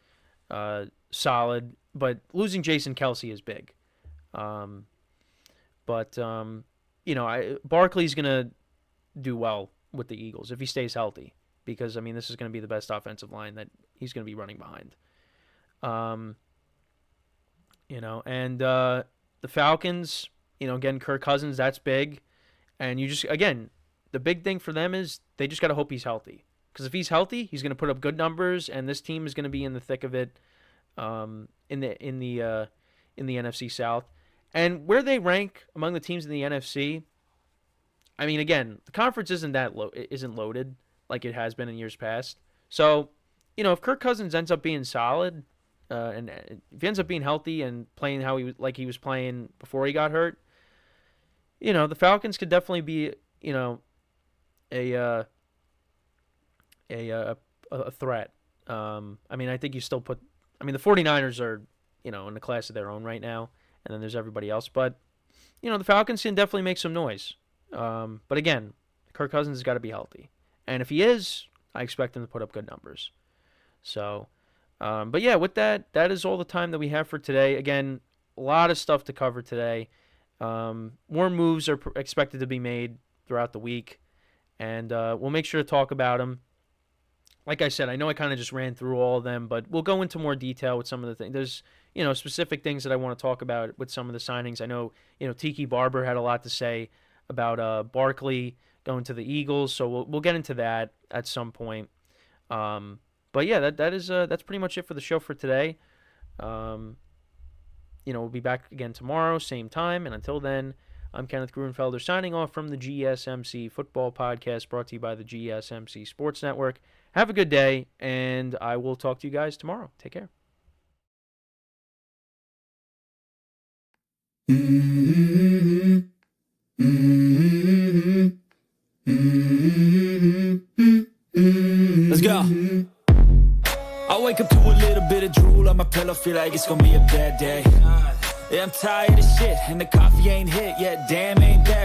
solid, but losing Jason Kelce is big. Barkley's going to do well with the Eagles if he stays healthy, because, I mean, this is going to be the best offensive line that he's going to be running behind. The Falcons, again, Kirk Cousins, that's big. And the big thing for them is they just got to hope he's healthy. Because if he's healthy, he's going to put up good numbers, and this team is going to be in the thick of it in the NFC South. And where they rank among the teams in the NFC, I mean, again, the conference isn't loaded like it has been in years past. So, if Kirk Cousins ends up being solid, and if he ends up being healthy and playing like he was playing before he got hurt, the Falcons could definitely be, a threat. I think you still the 49ers are, in a class of their own right now, and then there's everybody else. But, the Falcons can definitely make some noise. But again, Kirk Cousins has got to be healthy. And if he is, I expect him to put up good numbers. So, but yeah, with that is all the time that we have for today. Again, a lot of stuff to cover today. More moves are expected to be made throughout the week, and we'll make sure to talk about them. Like I said, I know I kind of just ran through all of them, but we'll go into more detail with some of the things. There's, specific things that I want to talk about with some of the signings. I know, Tiki Barber had a lot to say about Barkley going to the Eagles, so we'll get into that at some point. But yeah, that's pretty much it for the show for today. We'll be back again tomorrow, same time, and until then, I'm Kenneth Gruenfelder signing off from the GSMC Football Podcast, brought to you by the GSMC Sports Network. Have a good day, and I will talk to you guys tomorrow. Take care. Let's go. I wake up to a little bit of drool on my pillow, feel like it's gonna be a bad day. Yeah, I'm tired of shit, and the coffee ain't hit yet, damn, ain't that